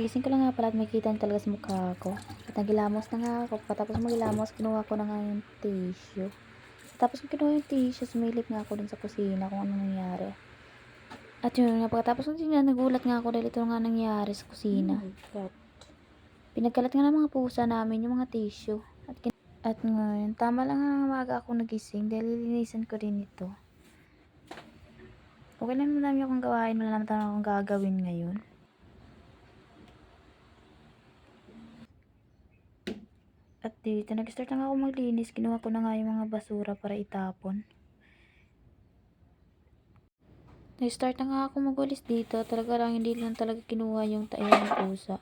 Kagising ko lang nga pala at makikita niyo talaga sa mukha ko. At nagilamos na nga ako. Patapos magilamos, kinuha ko na nga yung tissue. Tapos kung kinuha yung tissue, sumilip nga ako dun sa kusina kung ano nangyari. At yun nga, pagkatapos ko tingnan, nagulat nga ako dahil ito nga nangyari sa kusina. Pinagkalat nga ng mga pusa namin yung mga tissue. At ngayon, tama lang nga maaga ako nagising dahil lilinisan ko din ito. Okay lang naman akong gawain, wala naman akong gagawin ngayon. At dito, nag-start na nga ako maglinis. Kinuha ko na nga yung mga basura para itapon. Nag-start na nga ako magwalis dito. Talaga lang, hindi lang talaga kinuha yung tayo ng pusa.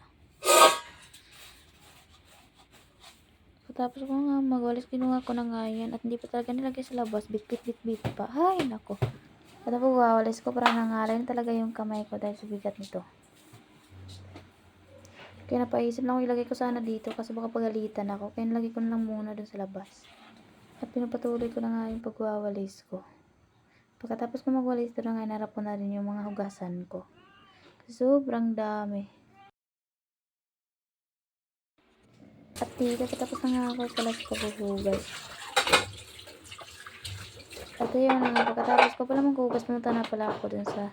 Tapos ko nga magwalis, kinuha ko na nga yan. At hindi pa talaga nilagay sa labas. Bit-bit pa. Hay, nako. At ako wawalis ko para nangalay talaga yung kamay ko dahil sa bigat nito. Kaya napaisip lang ako ilagay ko sana dito kasi baka pagalitan ako. Kaya nilagay ko na lang muna dun sa labas. At pinapatuloy ko na nga yung pagwawalis ko. Pagkatapos ko magwalis, doon na nga inarap ko na rin yung mga hugasan ko. Kasi sobrang dami. At dito, patapos na nga ako pala sa paghuhugas. At yun na nga, pagkatapos ko pala maghugas, pumunta na pala ako dun sa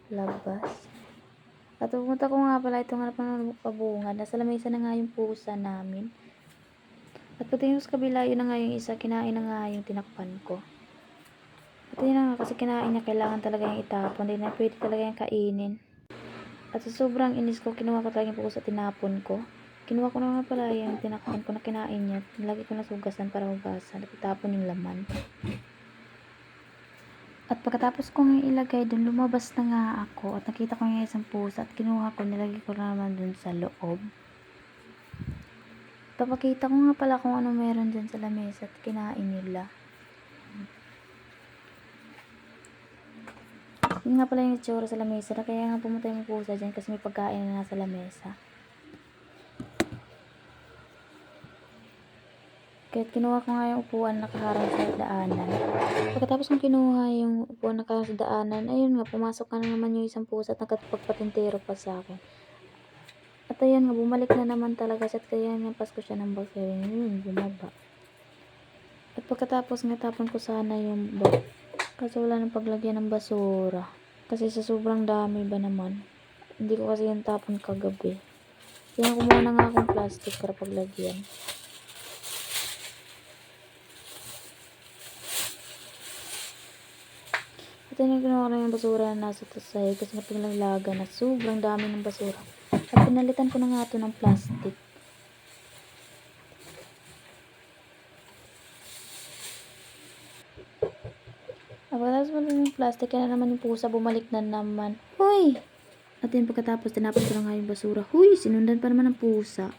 labas. At pumunta ko nga pala itong harap ng pabungan. Nasa lamesa na nga yung pusa namin. At pati yung sa kabila, yun na nga yung isa, kinain na nga yung tinakpan ko. At yun na nga, kasi kinain niya, kailangan talaga yung itapon. Hindi na pwede talaga yung kainin. At sa sobrang inis ko, kinuha ko talaga yung pusa, tinapon ko. Kinuha ko na nga pala yung tinakpan ko na kinain niya. Nilagay ko na sugasan para hugasan. At itapon yung laman. At pagkatapos ko nga ilagay dun, lumabas na nga ako. At nakita ko nga isang pusa. At kinuha ko, nilagay ko na naman dun sa loob. Papakita ko nga pala kung ano meron dyan sa lamesa. At kinain nila. Yun nga pala yung itsura sa lamesa. Kaya nga pumunta yung pusa dyan kasi may pagkain na nasa lamesa. Kaya kinuha ko nga yung upuan nakaharang sa daanan. Pagkatapos kong kinuha yung upuan nakaharang sa daanan, ayun nga, pumasok ka na naman yung isang pusa at nakapagpatintero pa sa akin. At ayun nga, bumalik na naman talaga siya at kaya nampas ko siya ng bakterya. Yun, bumaba. At pagkatapos nga, tapon ko sana yung bag. Kasi wala nang paglagyan ng basura. Kasi sa sobrang dami ba naman. Hindi ko kasi yung tapon kagabi. Kaya kumuha na nga akong plastic para paglagyan. At yun yung ginawa ko na yung basura na nasa tasay kasi napinaglaga na sobrang dami ng basura. At pinalitan ko na nga ito ng plastic. At pagkatapos mo yung plastic, kaya na naman yung pusa, bumalik na naman. Huy! At yun pagkatapos, tinapon ko na nga yung basura. Huy! Sinundan pa naman ng pusa.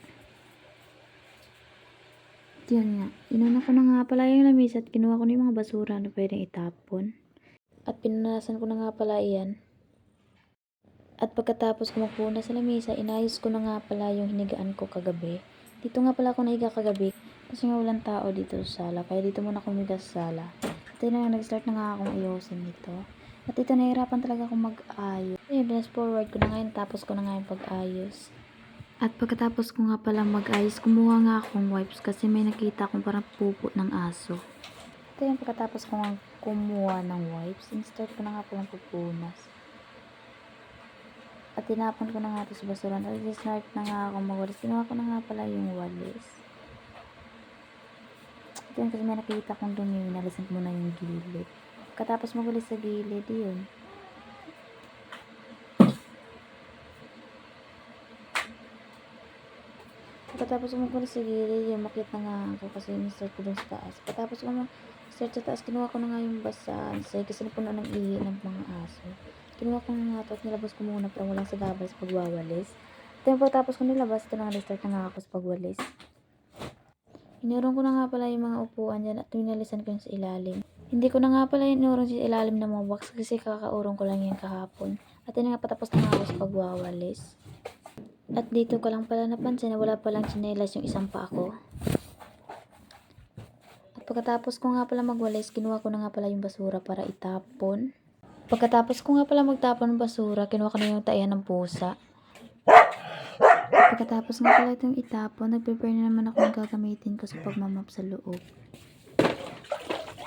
At yun nga, inuna ko na nga pala yung lamesa at kinuha ko na yung mga basura na pwedeng itapon. At pinunasan ko na nga pala iyan. At pagkatapos kumupo na sa lamesa, inayos ko na nga pala yung hinigaan ko kagabi. Dito nga pala ako nahiga kagabi kasi nga walang tao dito sa sala. Kaya dito muna ako humiga sa sala. At yun na, nag-start na nga akong ayusin nito. At ito, nahihirapan talaga akong mag-ayos. Ayun, fast forward ko na ngayon, tapos ko na nga yung pag-ayos. At pagkatapos ko nga pala mag-ayos, kumuha nga akong wipes kasi may nakita akong parang pupo ng aso. Ito yung pagkatapos ko nga kumuha ng wipes, in-start ko na nga palang pupunas. At tinapon ko na nga ito sa basuran. At i-start na nga ako magwalis. Kinuha ko na nga pala yung walis. Ito yun kasi may nakita kong dumi. Nalisan ko muna yung gilid. Pagkatapos magwalis sa gilid, yun. Pagkatapos magwalis sa gilid, yun, makita nga ako kasi in-start ko dun sa taas. Pagkatapos ko start sa taas, kinuha ko na nga yung basahan kasi napuno ng ihi ng mga aso. Kinuha ko na nga ito at nilabas ko muna para walang sagabal sa pagwawalis. At yung pagkatapos ko nilabas, ito na nga, start na nga ako sa pagwalis. Inurong ko na nga pala yung mga upuan dyan at minalisan ko yung sa ilalim. Hindi ko na nga pala inurong sa ilalim ng mga box kasi kakaurong ko lang yan kahapon. At yun nga, patapos na nga ako sa pagwawalis. At dito ko lang pala napansin na wala palang tsinelas yung isang pa ako. At pagkatapos ko nga pala magwalis, kinuha ko na nga pala yung basura para itapon. Pagkatapos ko nga pala magtapon ng basura, kinuha ko na yung taihan ng pusa. Pagkatapos nga pala itong itapon, nag-prepare na naman ako ng gagamitin ko sa pagmamap sa loob.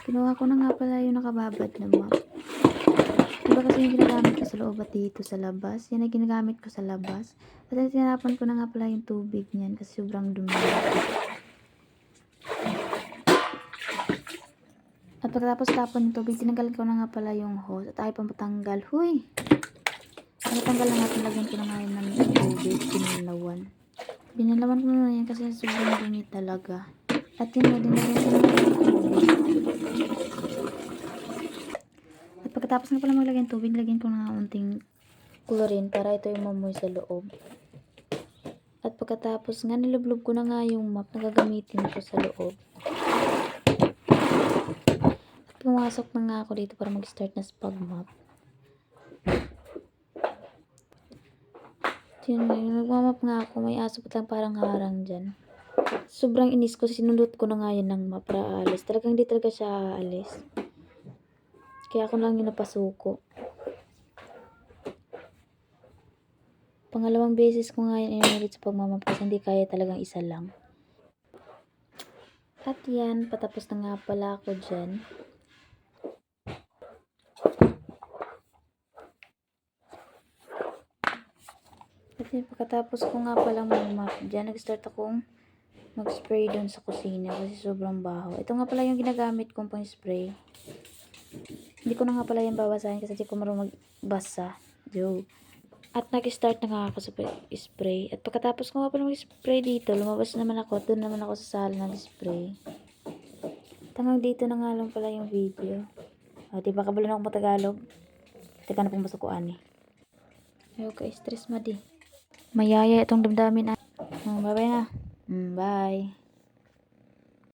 Kinuha ko na nga pala yung nakababad na mop. Diba kasi yung ginagamit ko sa loob at dito sa labas? Yan ay ginagamit ko sa labas. At tinarapan ko na nga pala yung tubig niyan kasi sobrang dumi. At pagkatapos tapon yung tubig, tinanggal ko na nga pala yung hose. At ayaw pang patanggal. Huy! Natanggal na nga, lagyan ko na nga yun ng tubig. Binalawan ko na yan kasi sobrang dumi talaga. At yun nga, dinagyan ko na nga yung tubig. At pagkatapos nga pala maglagay ng tubig, lagyan ko na nga unting chlorine para ito yung mamoy sa loob. At pagkatapos nga, nilublob ko na nga yung mop na gagamitin ko sa loob. At pumasok na nga ako dito para mag-start na sa pag-mop. Nagmamap nga ako, may aso pa lang parang harang dyan. Sobrang inis ko, sinundot ko na nga yan ng map para aalis. Talagang hindi talaga siya aalis. Kaya ako lang yung napasuko. Pangalawang beses ko nga yan inulit sa pagmamap kasi hindi kaya talagang isa lang. At yan, patapos na nga pala ako dyan. At yan, pagkatapos ko nga palang mag-map dyan, nag-start akong mag-spray doon sa kusina kasi sobrang baho. Ito nga pala yung ginagamit kong pang spray. Hindi ko na nga pala yung babasahin kasi hindi ko marunong magbasa. At nag-start na nga ako sa spray. At pagkatapos ko nga pala mag-spray dito, lumabas naman ako. Doon naman ako sa sala nag-spray. Hanggang dito na nga lang pala yung video. O, diba kabalo na akong Tagalog? Teka na pong masukuan eh. Ayaw ka stress madi. Mayaya itong damdamin. Bye-bye na. Bye.